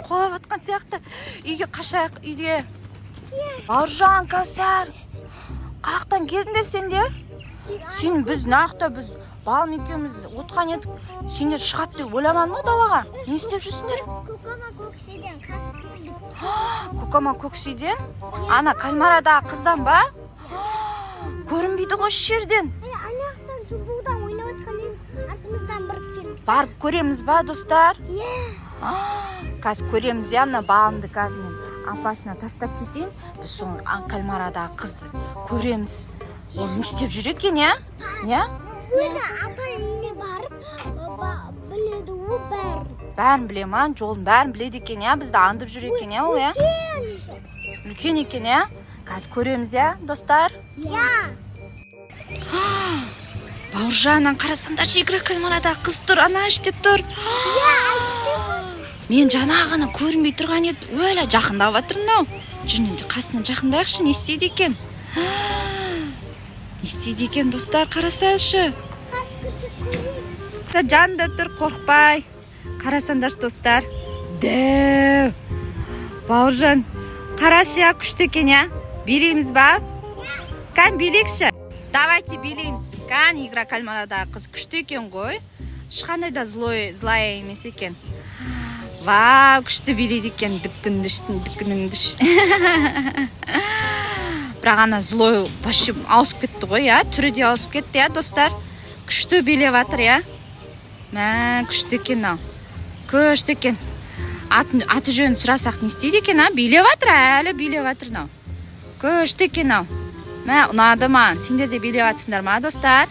қолап атқан сияқты. Үйге қашайық, үйге. Бауыржан, Кәусар. Қаяқтан келдіңдер сендер? Сен біз нақта біз балым екеуміз отқан едік. Сендер шығады деп ойламадың ба далаға? Не істеп жүрсіңдер? Көкама көкшеден қашып келдік. Көкама көкшеден? Ана Кальмарадағы қыздан ба? Көрінбейді ғой жерден. Анаяқтан шубудан ойнап атқан едім, артымыздан біріп келді. Барып көреміз ба, достар? Қазір көреміз, мына балымды қазір мен апасына тастап кетейін. Біз соң Кальмарадағы қызды көреміз. Ол не істеп жүр екен, Өзі апа үйіне барып, біледі ол бәрін. Бәрін біле ма? Жолын бәрін біледі екен, бізді аңдып жүр екен, ол, Үлкен екен, Қазір көреміз, достар? Бауыржаннан қарасаңдар, жегірі Кальмарадағы қыз тұр, ана іште тұр. Мен жаңағыны көрінбей тұрған еді, өлі жақындап жатырмын. Жүрген қасына жақындайықшы, не істейді екен? Не істейді екен, достар, қарасайшы. Жанында тұр, қорқпай. Қарасаңдаршы, достар. Дәу. Бауыржан, қарашы, күшті екен, Билейміз ба? Кән билейікші. Давайте билейміз. Кән, игра Кальмарадағы қыз күшті екен ғой. Ешқандай да злая емес екен. Вау, күшті билейді екен. Дүккіндіш. Бірақ ана злой башым ауысып кетті ғой, түрі де ауысып кетті, достар. Күшті билеп жатыр, күшті екен, күшті екен. Аты жөнін сұрасақ не істейді екен, билеп жатыр, әлі билеп жатыр. Күшті екен, ұнады ма? Сендер де билеп жатсыңдар ма, достар?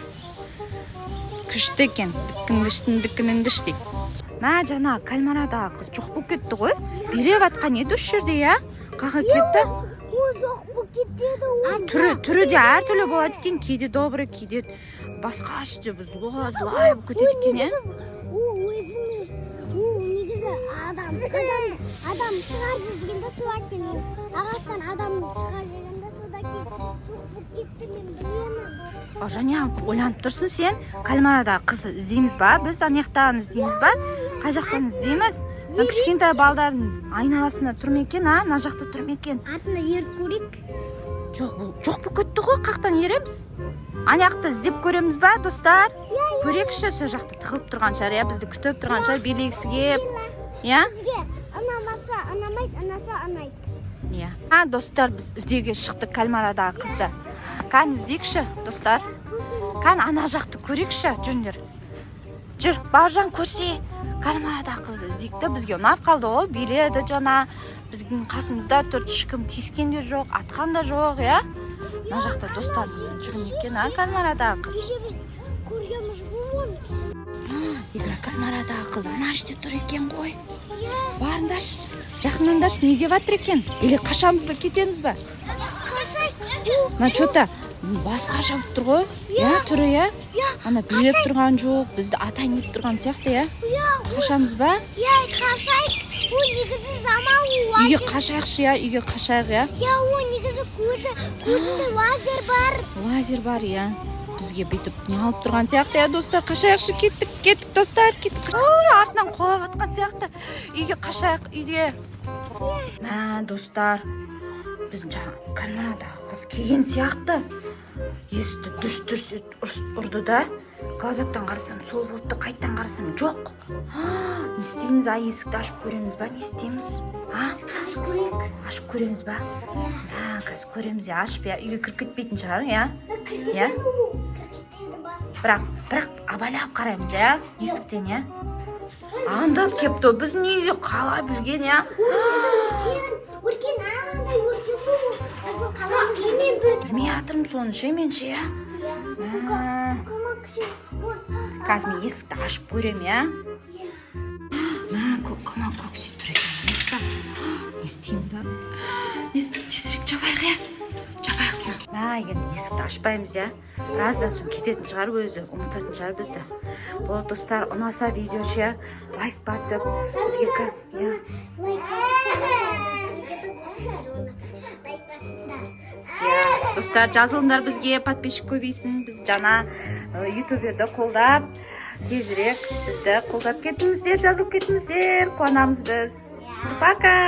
Күшті екен. Дүккіндіш дейді. Жаңа Кальмарадағы қыз жоқ болып кетті ғой. Билеп жатқан еді үш жерде, Қаға кетті? Ол жоқ болып кетеді. Түрі де әртүрлі болады екен. Кейде добрый, кейде басқа іште злой болып кетеді екен, Ол негізі адам сығар жегенде су әкелген. Ағастан адам сығар жегенде суда суық болып кетті, мен білемін. Жаңа ойланып тұрсың сен, Кальмарадағы қыз іздейміз ба? Біз анаяқтан іздейміз ба? Қай жақтан іздейміз? Кішкентай балдардың айналасында тұр ма екен, мына жақта тұр ма екен? Атына еріп көрейік. Жоқ болып кетті ғой, қақтан ереміз? Анаяқты іздеп көреміз ба, достар? Көрекші, сол жақта тығылып тұрған шығар, бізді күтіп тұрған шығар, билегісі кеп. Бізге анамаса анамайды, анаса анайды. Достар, біз іздеуге шықты Кальмарадағы қызды. Кән іздейікші, достар. Кән ана жақты көрекші, жүріңдер. Жүр, Бауыржан көрсе, Кальмарадағы қызды іздейікті. Бізге ұнап қалды ол, биледі жаңа. Біздің қасымызда тұр, ешкім тиіскен де жоқ, атқан да жоқ, Мына жақта достар жүрмек екен, Кальмарадағы қыз. Көргеніміз бұл. Игра Кальмарадағы қыз ана іште тұр екен ғой. Барындаршы, жақындандаршы, не деп жатыр екен? Или қашамыз ба, кетеміз ба? Что-то басқа жауып тұр ғой, түрі, Ана билеп тұрған жоқ, бізді атайын деп тұрған сияқты, Қашамыз ба? Қашайық. Ол негізі замау. Үйге қашайықшы, үйге қашайық, Ол негізі көзінде лазер бар. Лазер бар, Бізге бүйтіп не алып тұрған сияқты, достар, қашайықшы, кеттік, достар, кеттік. Артынан қолап атқан сияқты. Үйге қашайық, үйге. Достар, біздің жаңа Кальмарадағы қыз келген сияқты. Есті дүрс ұрды да. Газоктан қарасам сол болды, қайттан қарасам жоқ. Не істейміз, есікті ашып көреміз ба, не істейміз? Ашып көреміз ба? Қазір көреміз, ашып, үйге кіріп кетпейтін шығар, Бірақ абайлап қараймыз, есіктен, Андап кепті, біз неге қала білген, Өркен, андай өркен бұл. Білмей атырым соны менше, Қазір мен есікті ашып көрем, Көкама көксе тұр екен. Не істейміз, Есікті тезірек жабайық, Енді есікті ашпаймыз, Біраздан соң кететін шығар өзі, ұмытатын шығар бізді. Бұл достар, ұнаса видеошы, лайк басып, бізге достар, жазылыңдар бізге, подписчик көбейсін. Біз жаңа ютуберді қолдап, тезірек бізді қолдап кетіңіздер, жазылып кетіңіздер, қуанамыз біз. Пока.